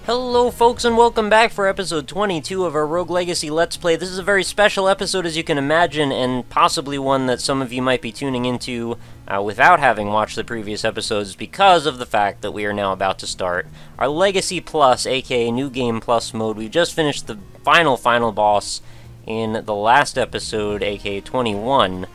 Hello folks and welcome back for episode 22 of our Rogue Legacy Let's Play. This is a very special episode as you can imagine, and possibly one that some of you might be tuning into without having watched the previous episodes because of the fact that we are now about to start our Legacy Plus, aka New Game Plus mode. We just finished the final boss in the last episode, aka 21.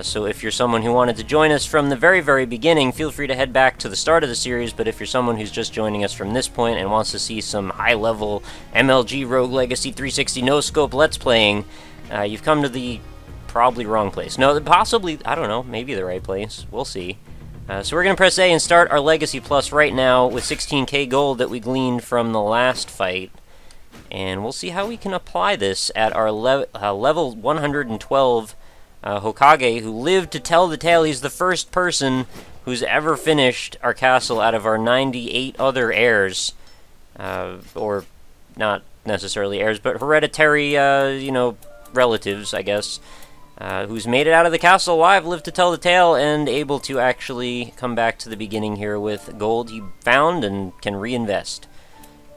So if you're someone who wanted to join us from the very beginning, feel free to head back to the start of the series, but if you're someone who's just joining us from this point and wants to see some high-level MLG Rogue Legacy 360 no-scope Let's Playing, you've come to the probably wrong place. No, possibly, I don't know, maybe the right place. We'll see. So we're going to press A and start our Legacy Plus right now with 16k gold that we gleaned from the last fight. And we'll see how we can apply this at our level 112 Hokage, who lived to tell the tale. He's the first person who's ever finished our castle out of our 98 other heirs. Or not necessarily heirs, but hereditary, relatives, I guess. Who's made it out of the castle alive, lived to tell the tale, and able to actually come back to the beginning here with gold he found and can reinvest.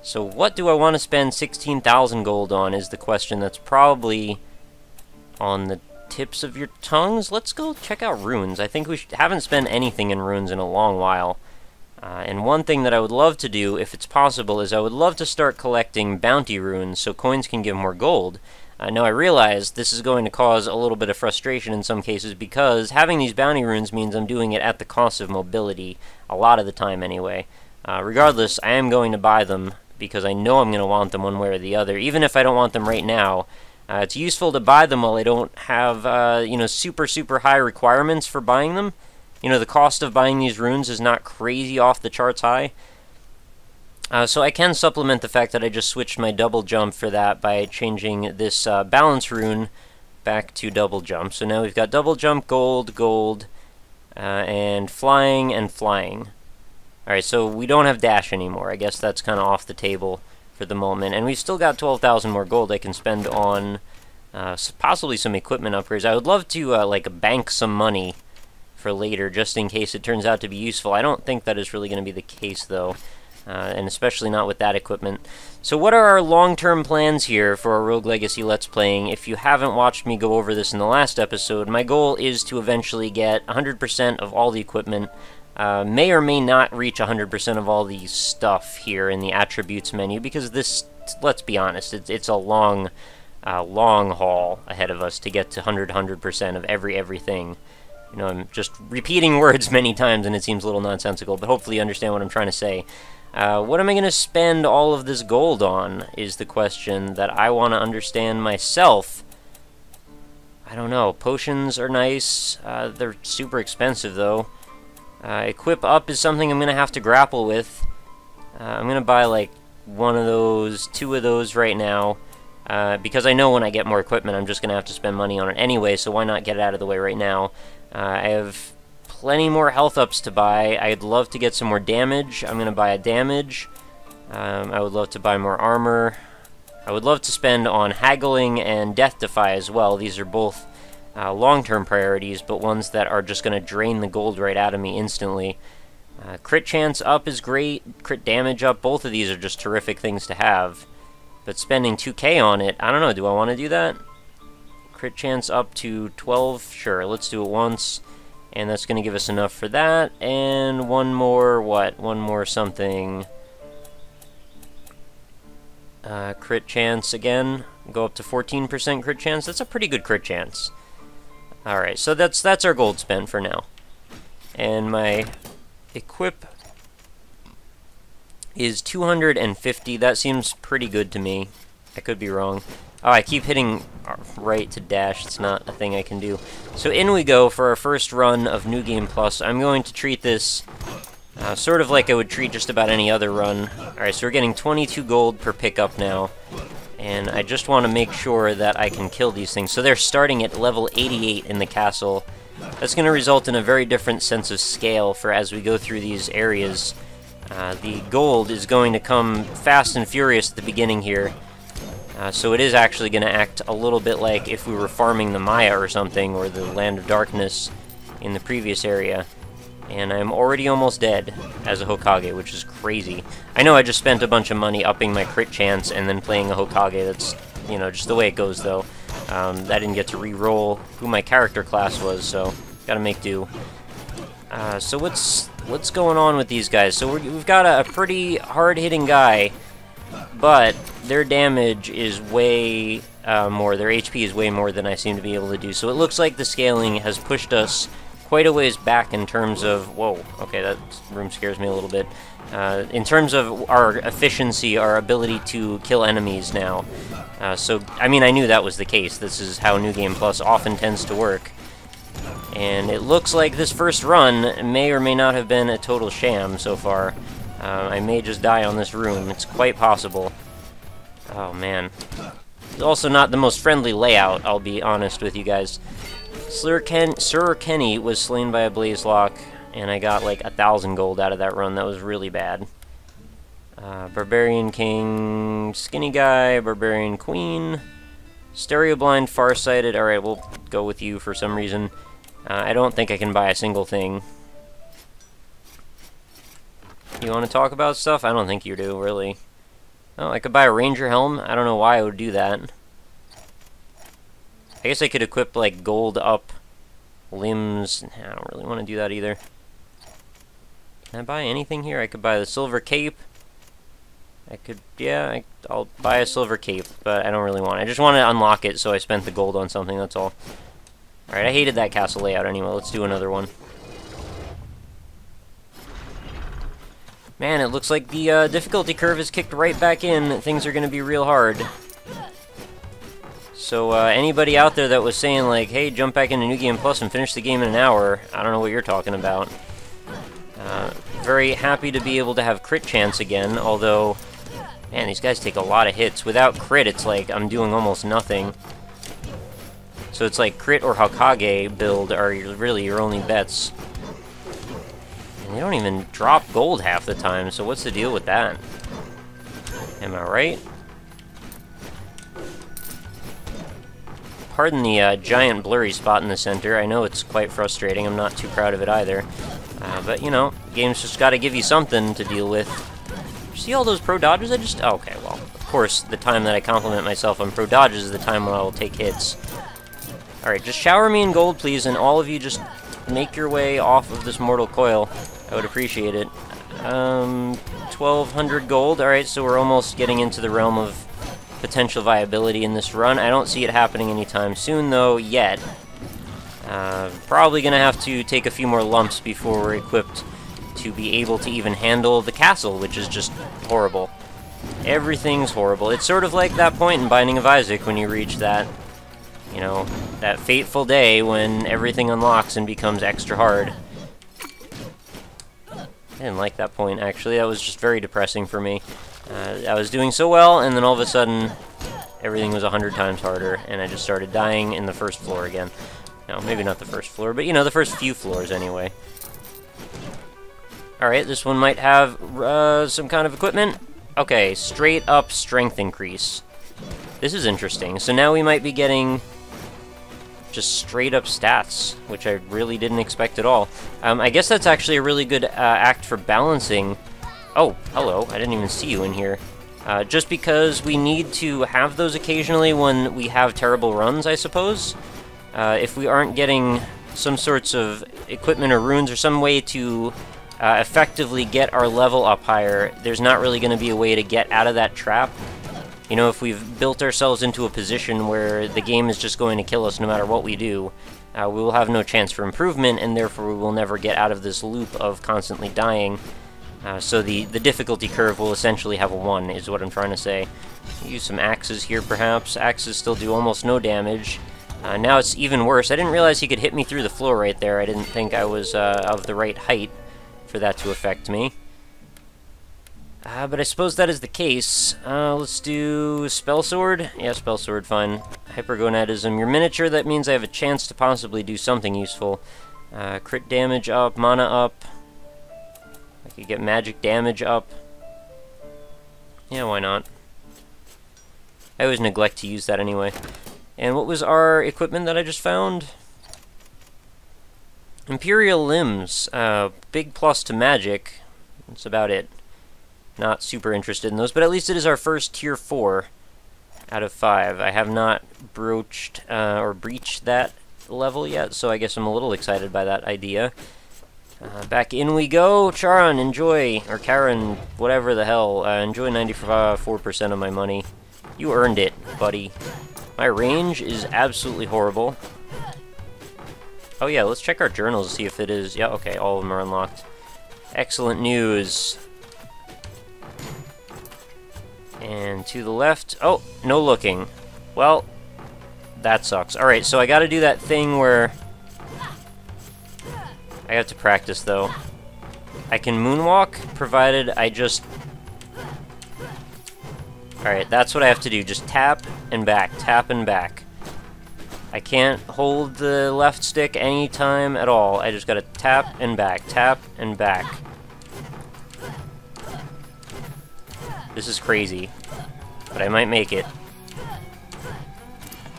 So what do I want to spend 16,000 gold on is the question that's probably on the tips of your tongues. Let's go check out runes. I think we haven't spent anything in runes in a long while. And one thing that I would love to do, if it's possible, is I would love to start collecting bounty runes so coins can give more gold. Now I realize this is going to cause a little bit of frustration in some cases because having these bounty runes means I'm doing it at the cost of mobility, a lot of the time anyway. Regardless, I am going to buy them because I know I'm going to want them one way or the other, even if I don't want them right now. It's useful to buy them while I don't have, super high requirements for buying them. The cost of buying these runes is not crazy off the charts high. So I can supplement the fact that I just switched my double jump for that by changing this balance rune back to double jump. So now we've got double jump, gold, and flying. Alright, so we don't have dash anymore. I guess that's kind of off the table for the moment, and we've still got 12,000 more gold I can spend on possibly some equipment upgrades. I would love to bank some money for later, just in case it turns out to be useful. I don't think that is really going to be the case, though, and especially not with that equipment. So what are our long-term plans here for our Rogue Legacy Let's Playing? If you haven't watched me go over this in the last episode, my goal is to eventually get 100% of all the equipment. May or may not reach 100% of all the stuff here in the attributes menu, because this, let's be honest, it's a long haul ahead of us to get to 100% of everything. I'm just repeating words many times and it seems a little nonsensical, but hopefully you understand what I'm trying to say. What am I going to spend all of this gold on is the question that I want to understand myself. I don't know. Potions are nice. They're super expensive, though. Equip up is something I'm going to have to grapple with. I'm going to buy like one of those, two of those right now, because I know when I get more equipment I'm just going to have to spend money on it anyway, so why not get it out of the way right now. I have plenty more health ups to buy. I'd love to get some more damage. I'm going to buy a damage. I would love to buy more armor. I would love to spend on haggling and death defy as well. These are both long-term priorities, but ones that are just going to drain the gold right out of me instantly. Crit chance up is great, crit damage up, both of these are just terrific things to have. But spending 2k on it, I don't know, do I want to do that? Crit chance up to 12, sure, let's do it once. And that's going to give us enough for that, and one more, one more something. Crit chance again, go up to 14% crit chance, that's a pretty good crit chance. Alright, so that's our gold spent for now. And my equip is 250. That seems pretty good to me. I could be wrong. Oh, I keep hitting right to dash. It's not a thing I can do. So in we go for our first run of New Game Plus. I'm going to treat this sort of like I would treat just about any other run. Alright, so we're getting 22 gold per pickup now. And I just want to make sure that I can kill these things. So they're starting at level 88 in the castle. That's going to result in a very different sense of scale for as we go through these areas. The gold is going to come fast and furious at the beginning here. So it is actually going to act a little bit like if we were farming the Maya or something, or the Land of Darkness in the previous area. And I'm already almost dead as a Hokage, which is crazy. I know I just spent a bunch of money upping my crit chance and then playing a Hokage. That's, you know, just the way it goes, though. I didn't get to re-roll who my character class was, so gotta make do. So what's going on with these guys? So we've got a pretty hard-hitting guy, but their damage is way more. Their HP is way more than I seem to be able to do. So it looks like the scaling has pushed us quite a ways back in terms of... Whoa, okay, that room scares me a little bit. In terms of our efficiency, our ability to kill enemies now. So, I mean, I knew that was the case. This is how New Game Plus often tends to work. And it looks like this first run may or may not have been a total sham so far. I may just die on this room. It's quite possible. Oh, man. It's also not the most friendly layout, I'll be honest with you guys. Sir Kenny was slain by a Blaze Lock, and I got like 1,000 gold out of that run. That was really bad. Barbarian King, Skinny Guy, Barbarian Queen, Stereo Blind, Farsighted. Alright, we'll go with you for some reason. I don't think I can buy a single thing. You want to talk about stuff? I don't think you do, really. Oh, I could buy a Ranger Helm. I don't know why I would do that. I guess I could equip, like, gold up limbs. I don't really want to do that either. Can I buy anything here? I could buy the silver cape. I could, yeah, I'll buy a silver cape, but I don't really want it. I just want to unlock it, so I spent the gold on something, that's all. Alright, I hated that castle layout anyway. Let's do another one. Man, it looks like the difficulty curve is kicked right back in. Things are going to be real hard. So, anybody out there that was saying, like, hey, jump back into New Game Plus and finish the game in an hour, I don't know what you're talking about. Very happy to be able to have crit chance again, although, man, these guys take a lot of hits. Without crit, it's like I'm doing almost nothing. So it's like crit or Hokage build are really your only bets. And they don't even drop gold half the time, so what's the deal with that? Am I right? Pardon the giant blurry spot in the center. I know it's quite frustrating. I'm not too proud of it either. But, you know, game's just got to give you something to deal with. You see all those pro dodges I just... Oh, okay, well, of course, the time that I compliment myself on pro dodges is the time when I will take hits. Alright, just shower me in gold, please, and all of you just make your way off of this mortal coil. I would appreciate it. 1,200 gold. Alright, so we're almost getting into the realm of potential viability in this run. I don't see it happening anytime soon, though, yet. Probably gonna have to take a few more lumps before we're equipped to be able to even handle the castle, which is just horrible. Everything's horrible. It's sort of like that point in Binding of Isaac when you reach that, you know, that fateful day when everything unlocks and becomes extra hard. I didn't like that point, actually. That was just very depressing for me. I was doing so well, and then all of a sudden, everything was 100 times harder, and I just started dying in the first floor again. No, maybe not the first floor, but, you know, the first few floors anyway. Alright, this one might have some kind of equipment. Okay, straight up strength increase. This is interesting. So now we might be getting just straight up stats, which I really didn't expect at all. I guess that's actually a really good act for balancing. Oh, hello, I didn't even see you in here. Just because we need to have those occasionally when we have terrible runs, I suppose. If we aren't getting some sorts of equipment or runes or some way to effectively get our level up higher, there's not really going to be a way to get out of that trap. You know, if we've built ourselves into a position where the game is just going to kill us no matter what we do, we will have no chance for improvement, and therefore we will never get out of this loop of constantly dying. So the difficulty curve will essentially have a 1, is what I'm trying to say. Use some axes here, perhaps. Axes still do almost no damage. Now it's even worse. I didn't realize he could hit me through the floor right there. I didn't think I was of the right height for that to affect me. But I suppose that is the case. Let's do Spell Sword. Yeah, Spell Sword, fine. Hypergonadism. Your miniature, that means I have a chance to possibly do something useful. Crit damage up, mana up. I could get magic damage up. Yeah, why not? I always neglect to use that anyway. And what was our equipment that I just found? Imperial Limbs, big plus to magic. That's about it. Not super interested in those, but at least it is our first tier 4 out of 5. I have not broached or breached that level yet, so I guess I'm a little excited by that idea. Back in we go. Charon, enjoy, or Karen, whatever the hell, enjoy 94% of my money. You earned it, buddy. My range is absolutely horrible. Oh yeah, let's check our journals to see if it is. Yeah, okay, all of them are unlocked. Excellent news. And to the left. Oh, no looking. Well, that sucks. Alright, so I gotta do that thing where... I have to practice, though. I can moonwalk, provided I just... Alright, that's what I have to do. Just tap and back, tap and back. I can't hold the left stick any time at all. I just gotta tap and back, tap and back. This is crazy, but I might make it.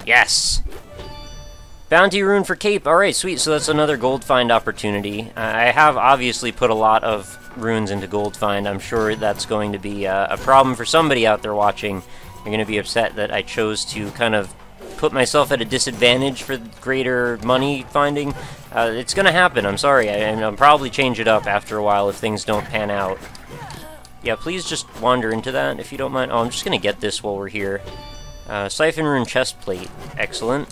Yes! Bounty rune for Cape. Alright, sweet. So that's another gold find opportunity. I have obviously put a lot of runes into gold find. I'm sure that's going to be a problem for somebody out there watching. You're going to be upset that I chose to kind of put myself at a disadvantage for greater money finding. It's going to happen. I'm sorry. I'll probably change it up after a while if things don't pan out. Yeah, please just wander into that if you don't mind. Oh, I'm just going to get this while we're here. Siphon rune chest plate. Excellent.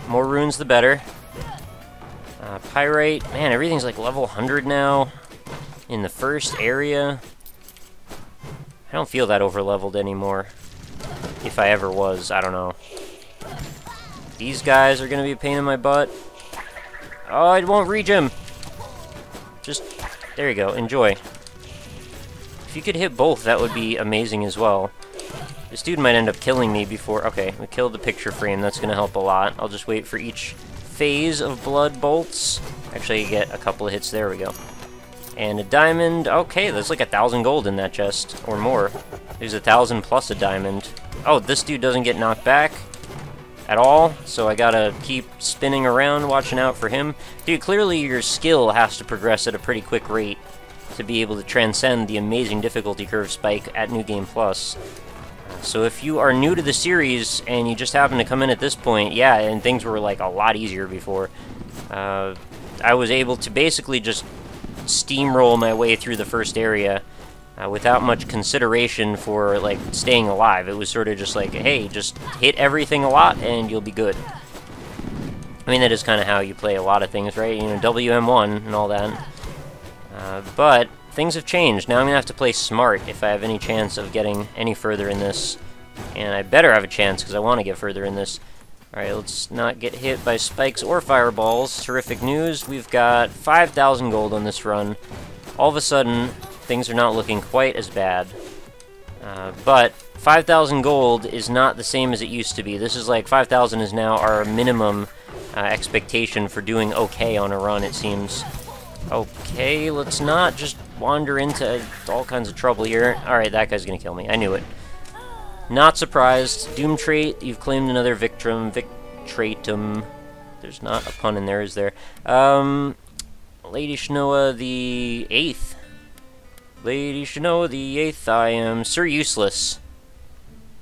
More runes, the better. Pyrite. Man, everything's like level 100 now. In the first area. I don't feel that over-leveled anymore. If I ever was, I don't know. These guys are going to be a pain in my butt. Oh, I won't reach him. Just, there you go, enjoy. If you could hit both, that would be amazing as well. This dude might end up killing me before... Okay, we killed the picture frame. That's going to help a lot. I'll just wait for each phase of blood bolts. Actually, you get a couple of hits. There we go. And a diamond. Okay, there's like 1,000 gold in that chest, or more. There's 1,000 plus a diamond. Oh, this dude doesn't get knocked back at all, so I gotta keep spinning around, watching out for him. Dude, clearly your skill has to progress at a pretty quick rate to be able to transcend the amazing difficulty curve spike at New Game Plus. So if you are new to the series and you just happen to come in at this point, yeah, and things were like a lot easier before, I was able to basically just steamroll my way through the first area without much consideration for like staying alive. It was sort of just like, hey, just hit everything a lot and you'll be good. I mean, that is kind of how you play a lot of things, right? You know, WM1 and all that. But things have changed. Now I'm going to have to play smart if I have any chance of getting any further in this. And I better have a chance because I want to get further in this. Alright, let's not get hit by spikes or fireballs. Terrific news. We've got 5,000 gold on this run. All of a sudden, things are not looking quite as bad. But 5,000 gold is not the same as it used to be. This is like 5,000 is now our minimum expectation for doing okay on a run, it seems. Okay, let's not just wander into all kinds of trouble here. Alright, that guy's gonna kill me. I knew it. Not surprised. Doom trait, you've claimed another victim. Victratum. There's not a pun in there, is there? Lady Shanoa the 8th. Lady Shanoa the 8th, I am Sir Useless.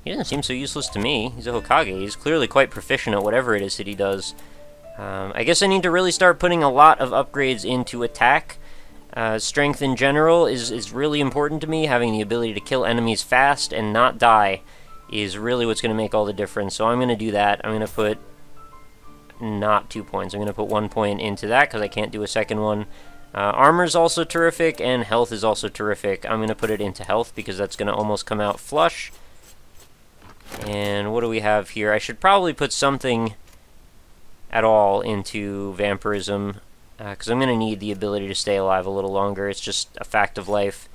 He doesn't seem so useless to me. He's a Hokage. He's clearly quite proficient at whatever it is that he does. I guess I need to really start putting a lot of upgrades into attack. Strength in general is really important to me. Having the ability to kill enemies fast and not die is really what's going to make all the difference. So I'm going to do that. I'm going to put not 2 points. I'm going to put 1 point into that because I can't do a second one. Armor's also terrific, and health is also terrific. I'm going to put it into health because that's going to almost come out flush. And what do we have here? I should probably put something at all into vampirism because I'm going to need the ability to stay alive a little longer. It's just a fact of life.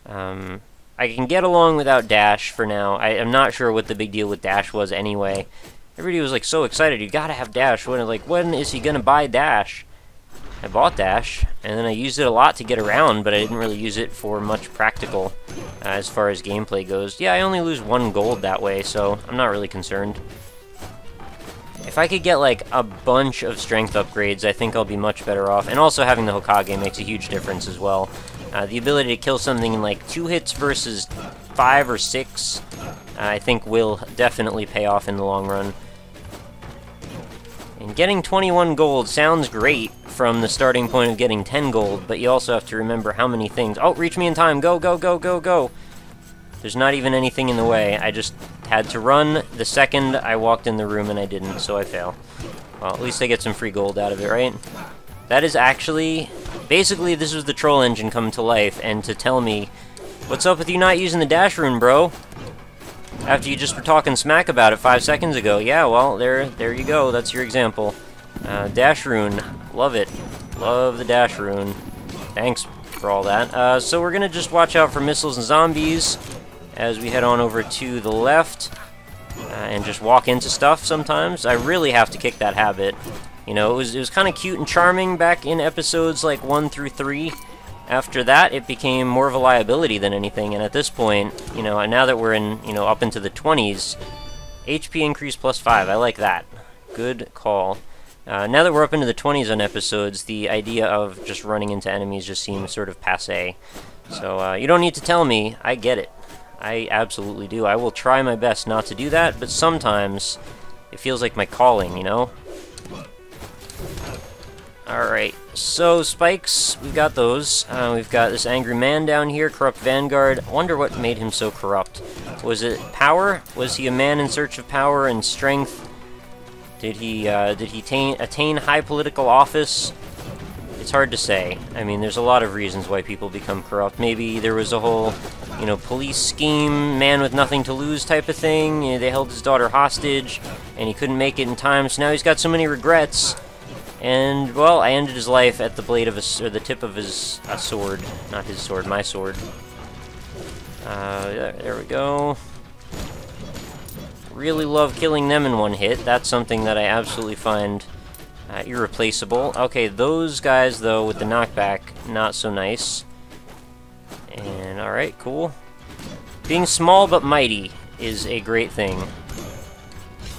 I can get along without dash for now. I'm not sure what the big deal with dash was anyway. Everybody was like so excited, you gotta have dash. When is he gonna buy dash? I bought dash, and then I used it a lot to get around, but I didn't really use it for much practical as far as gameplay goes. Yeah, I only lose 1 gold that way, so I'm not really concerned. If I could get, like, a bunch of strength upgrades, I think I'll be much better off. And also having the Hokage makes a huge difference as well. The ability to kill something in, like, 2 hits versus 5 or 6, I think will definitely pay off in the long run. And getting 21 gold sounds great from the starting point of getting 10 gold, but you also have to remember how many things... Oh, reach me in time! Go, go, go, go, go! There's not even anything in the way. I just had to run the second I walked in the room and I didn't, so I fail. Well, at least I get some free gold out of it, right? That is actually... Basically, this was the troll engine come to life, and to tell me, what's up with you not using the dash rune, bro? After you just were talking smack about it 5 seconds ago. Yeah, well, there you go. That's your example. Dash rune. Love it. Love the dash rune. Thanks for all that. So we're gonna just watch out for missiles and zombies as we head on over to the left, and just walk into stuff sometimes. I really have to kick that habit. You know, it was kind of cute and charming back in episodes like 1 through 3. After that, it became more of a liability than anything, and at this point, you know, and now that we're in, you know, up into the 20s, HP increase +5, I like that. Good call. Now that we're up into the 20s on episodes, the idea of just running into enemies just seems sort of passé. So, you don't need to tell me, I get it. I absolutely do. I will try my best not to do that, but sometimes it feels like my calling, you know? Alright, so spikes, we've got those. We've got this angry man down here, corrupt vanguard. I wonder what made him so corrupt. Was it power? Was he a man in search of power and strength? Did he attain high political office? It's hard to say. I mean, there's a lot of reasons why people become corrupt. Maybe there was a whole, you know, police scheme, man with nothing to lose type of thing. You know, they held his daughter hostage, and he couldn't make it in time, so now he's got so many regrets. And, well, I ended his life at the blade of or the tip of his sword. Not his sword, my sword. There we go. Really love killing them in one hit. That's something that I absolutely find irreplaceable. Okay, those guys, though, with the knockback, not so nice. And, alright, cool. Being small but mighty is a great thing.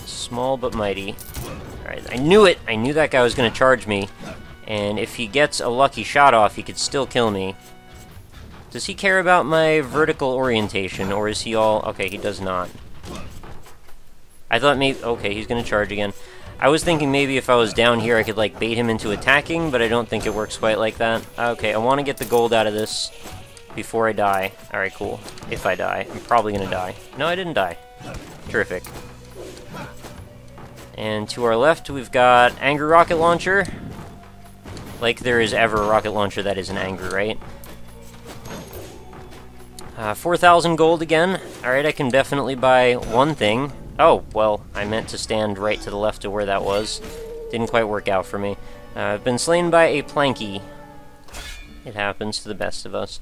Small but mighty. Alright, I knew it! I knew that guy was going to charge me. And if he gets a lucky shot off, he could still kill me. Does he care about my vertical orientation, or is he all... Okay, he does not. I thought maybe... Okay, he's going to charge again. I was thinking maybe if I was down here I could, like, bait him into attacking, but I don't think it works quite like that. Okay, I want to get the gold out of this before I die. Alright, cool. If I die. I'm probably going to die. No, I didn't die. Terrific. And to our left, we've got Angry Rocket Launcher. Like there is ever a rocket launcher that isn't angry, right? 4,000 gold again. Alright, I can definitely buy one thing. Oh, well, I meant to stand right to the left of where that was. Didn't quite work out for me. I've been slain by a Planky. It happens to the best of us.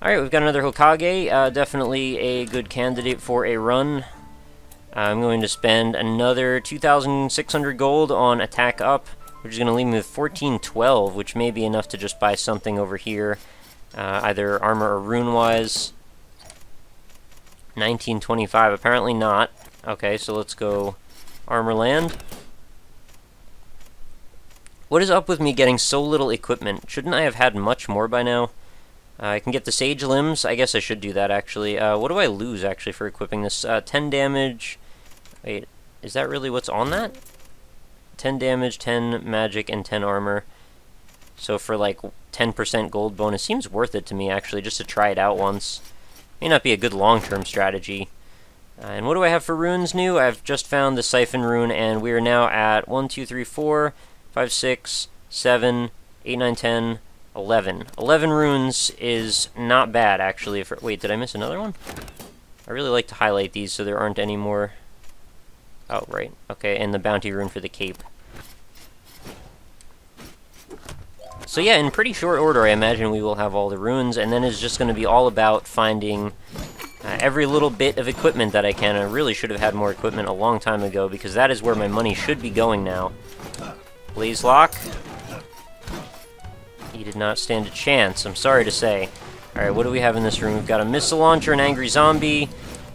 Alright, we've got another Hokage. Definitely a good candidate for a run. I'm going to spend another 2,600 gold on attack up, which is going to leave me with 1412, which may be enough to just buy something over here, either armor or rune-wise. 1925, apparently not. Okay, so let's go armor land. What is up with me getting so little equipment? Shouldn't I have had much more by now? I can get the Sage Limbs. I guess I should do that, actually. What do I lose, actually, for equipping this? 10 damage. Wait, is that really what's on that? 10 damage, 10 magic, and 10 armor. So for, like, 10% gold bonus, seems worth it to me, actually, just to try it out once. May not be a good long-term strategy. And what do I have for runes new? I've just found the Siphon rune, and we are now at 1, 2, 3, 4, 5, 6, 7, 8, 9, 10... 11. 11 runes is not bad, actually. Wait, did I miss another one? I really like to highlight these so there aren't any more... Oh, right. Okay, and the bounty rune for the cape. So yeah, in pretty short order, I imagine we will have all the runes, and then it's just going to be all about finding every little bit of equipment that I can. I really should have had more equipment a long time ago, because that is where my money should be going now. Blaze Lock. He did not stand a chance, I'm sorry to say. Alright, what do we have in this room? We've got a missile launcher, an angry zombie,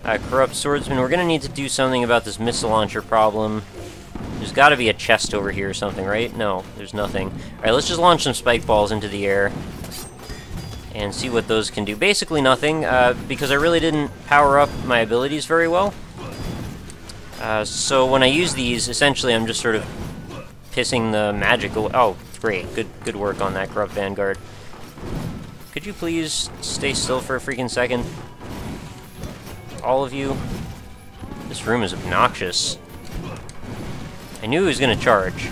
a corrupt swordsman. We're going to need to do something about this missile launcher problem. There's gotta be a chest over here or something, right? No, there's nothing. Alright, let's just launch some spike balls into the air and see what those can do. Basically nothing, because I really didn't power up my abilities very well. So when I use these, essentially I'm just sort of pissing the magic away. Oh, great. Good work on that, Corrupt Vanguard. Could you please stay still for a freaking second? All of you. This room is obnoxious. I knew he was going to charge.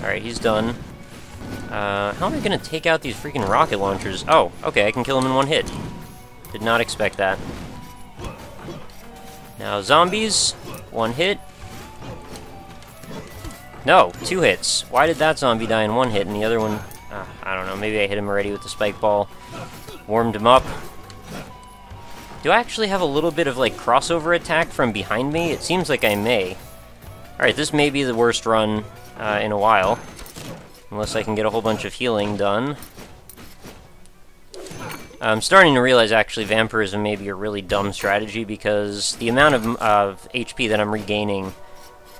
Alright, he's done. How am I going to take out these freaking rocket launchers? Oh, okay, I can kill him in one hit. Did not expect that. Now, zombies. One hit. No, 2 hits. Why did that zombie die in 1 hit and the other one... I don't know, maybe I hit him already with the spike ball. Warmed him up. Do I actually have a little bit of, like, crossover attack from behind me? It seems like I may. Alright, this may be the worst run in a while. Unless I can get a whole bunch of healing done. I'm starting to realize, actually, vampirism may be a really dumb strategy because the amount of HP that I'm regaining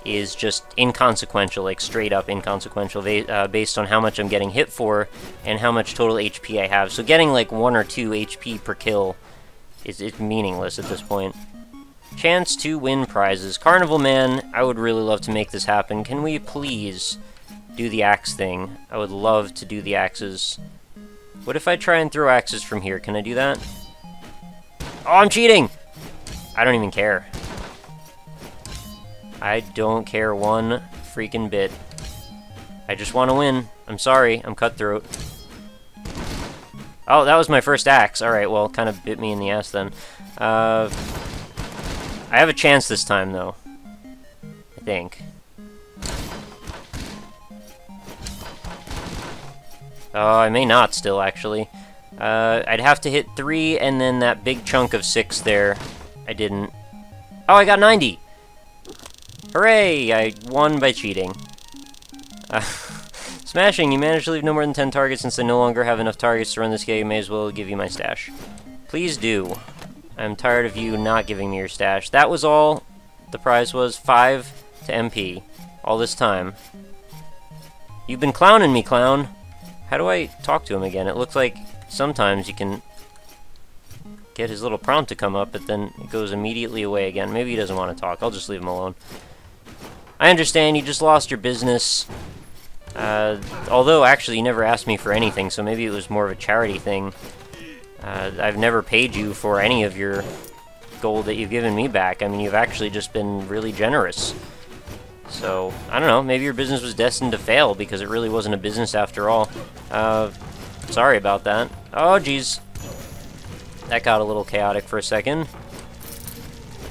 is just inconsequential, like straight up inconsequential, based on how much I'm getting hit for and how much total HP I have. So getting like 1 or 2 HP per kill is meaningless at this point. Chance to win prizes. Carnival Man, I would really love to make this happen. Can we please do the axe thing? I would love to do the axes. What if I try and throw axes from here? Can I do that? Oh, I'm cheating! I don't even care. I don't care one freaking bit. I just want to win. I'm sorry, I'm cutthroat. Oh, that was my first axe. Alright, well, kind of bit me in the ass then. I have a chance this time, though. I think. Oh, I may not still, actually. I'd have to hit 3 and then that big chunk of 6 there. I didn't. Oh, I got 90! Hooray! I won by cheating. Smashing, you managed to leave no more than 10 targets. Since I no longer have enough targets to run this game, may as well give you my stash. Please do. I'm tired of you not giving me your stash. That was all the prize was, 5 to MP. All this time. You've been clowning me, clown. How do I talk to him again? It looks like sometimes you can get his little prompt to come up, but then it goes immediately away again. Maybe he doesn't want to talk. I'll just leave him alone. I understand, you just lost your business. Although, actually, you never asked me for anything, so maybe it was more of a charity thing. I've never paid you for any of your gold that you've given me back. I mean, you've actually just been really generous. So, I don't know, maybe your business was destined to fail because it really wasn't a business after all. Sorry about that. Oh, jeez. That got a little chaotic for a second.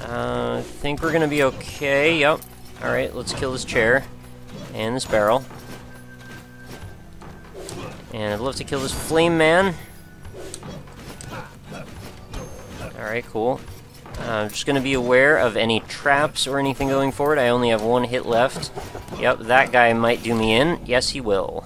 I think we're gonna be okay, yep. Alright, let's kill this chair. And this barrel. And I'd love to kill this flame man. Alright, cool. I'm just gonna be aware of any traps or anything going forward. I only have 1 hit left. Yep, that guy might do me in. Yes, he will.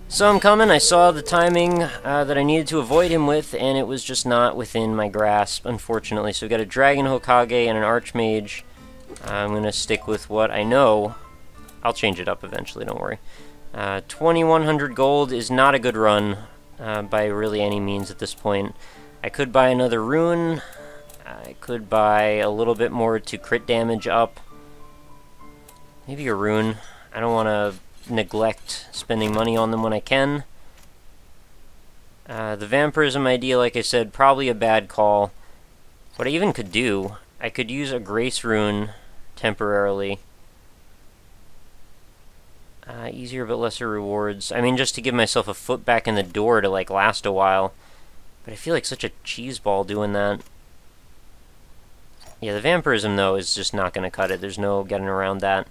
So I'm coming. I saw the timing that I needed to avoid him with, and it was just not within my grasp, unfortunately. So we've got a Dragon Hokage and an Archmage. I'm gonna stick with what I know. I'll change it up eventually, don't worry. 2100 gold is not a good run by really any means at this point. I could buy another rune. I could buy a little bit more to crit damage up. Maybe a rune. I don't want to neglect spending money on them when I can. The vampirism idea, like I said, probably a bad call. What I even could do, I could use a grace rune temporarily. Easier but lesser rewards. I mean, just to give myself a foot back in the door to, like, last a while. But I feel like such a cheeseball doing that. Yeah, the vampirism, though, is just not going to cut it. There's no getting around that.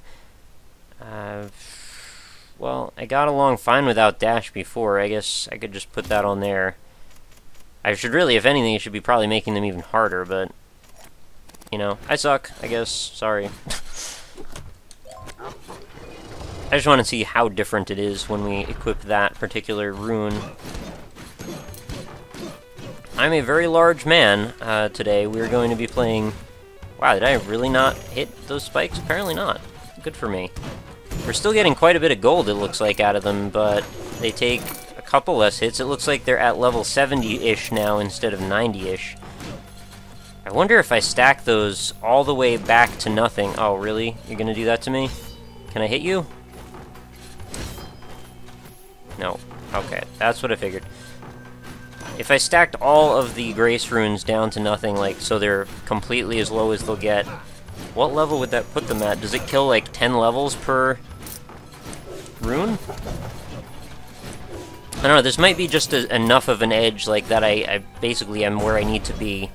Well, I got along fine without dash before. I guess I could just put that on there. I should really, if anything, it should be probably making them even harder, but... You know, I suck, I guess. Sorry. I just want to see how different it is when we equip that particular rune. I'm a very large man today. We're going to be playing Wow, did I really not hit those spikes? Apparently not. Good for me. We're still getting quite a bit of gold, it looks like, out of them, but they take a couple less hits. It looks like they're at level 70-ish now instead of 90-ish. I wonder if I stack those all the way back to nothing. Oh, really? You're gonna do that to me? Can I hit you? No. Okay, that's what I figured. If I stacked all of the Grace runes down to nothing, like, so they're completely as low as they'll get, what level would that put them at? Does it kill, like, 10 levels per rune? I don't know, this might be just enough of an edge, like, that I basically am where I need to be,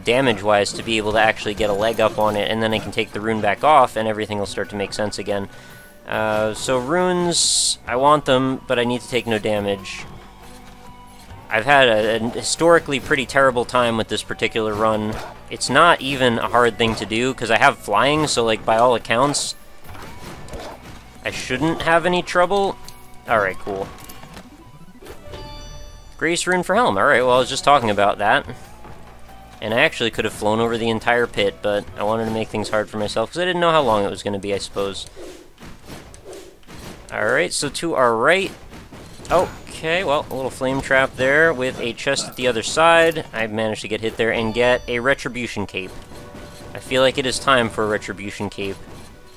damage-wise, to be able to actually get a leg up on it, and then I can take the rune back off, and everything will start to make sense again. So runes, I want them, but I need to take no damage. I've had a historically pretty terrible time with this particular run. It's not even a hard thing to do, because I have flying, so, like, by all accounts, I shouldn't have any trouble. Alright, cool. Grace rune for Helm. Alright, well, I was just talking about that. And I actually could have flown over the entire pit, but I wanted to make things hard for myself, because I didn't know how long it was going to be, I suppose. Alright, so to our right... Okay, well, a little flame trap there with a chest at the other side. I managed to get hit there and get a Retribution Cape. I feel like it is time for a Retribution Cape.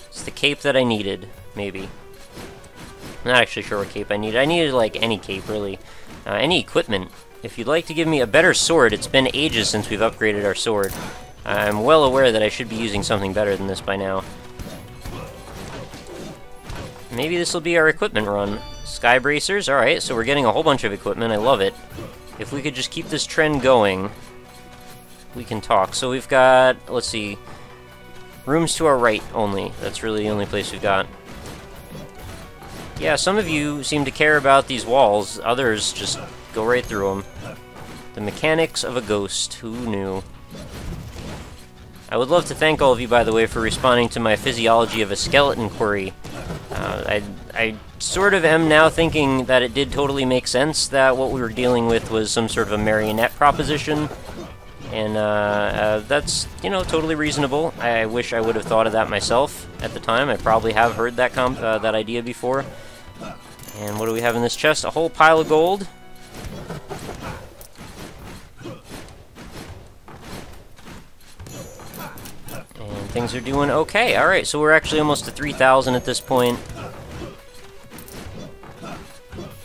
It's the cape that I needed, maybe. I'm not actually sure what cape I needed. I needed, like, any cape, really. Any equipment. If you'd like to give me a better sword, it's been ages since we've upgraded our sword. I'm well aware that I should be using something better than this by now. Maybe this will be our equipment run. Sky bracers, alright, so we're getting a whole bunch of equipment, I love it. If we could just keep this trend going, we can talk. So we've got, let's see, rooms to our right only. That's really the only place we've got. Yeah, some of you seem to care about these walls, others just go right through them. The mechanics of a ghost, who knew? I would love to thank all of you, by the way, for responding to my physiology of a skeleton query. I sort of am now thinking that it did totally make sense that what we were dealing with was some sort of a marionette proposition. And that's, you know, totally reasonable. I wish I would have thought of that myself at the time. I probably have heard that that idea before. And what do we have in this chest? A whole pile of gold. And things are doing okay. Alright, so we're actually almost to 3,000 at this point.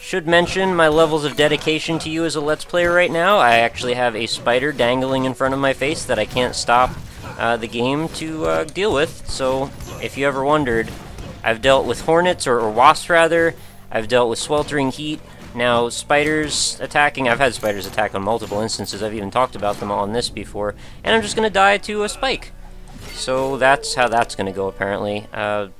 Should mention my levels of dedication to you as a Let's Player right now. I actually have a spider dangling in front of my face that I can't stop the game to deal with. So, if you ever wondered, I've dealt with hornets, or wasps rather. I've dealt with sweltering heat. Now, spiders attacking, I've had spiders attack on multiple instances. I've even talked about them on this before. And I'm just going to die to a spike. So that's how that's going to go, apparently.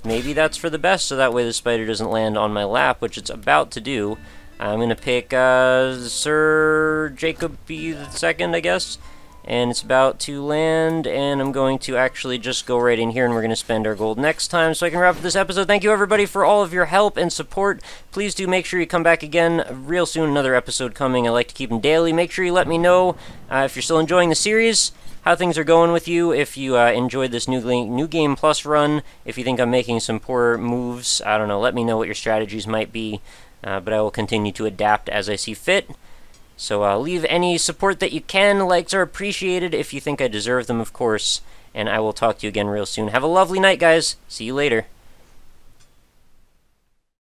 Maybe that's for the best, so that way the spider doesn't land on my lap, which it's about to do. I'm going to pick Sir Jacob II, I guess. And it's about to land, and I'm going to actually just go right in here, and we're going to spend our gold next time, so I can wrap up this episode. Thank you, everybody, for all of your help and support. Please do make sure you come back again real soon. Another episode coming. I like to keep them daily. Make sure you let me know if you're still enjoying the series, how things are going with you, if you enjoyed this New Game Plus run, if you think I'm making some poor moves. I don't know, let me know what your strategies might be, but I will continue to adapt as I see fit. So leave any support that you can. Likes are appreciated if you think I deserve them, of course, and I will talk to you again real soon. Have a lovely night, guys. See you later.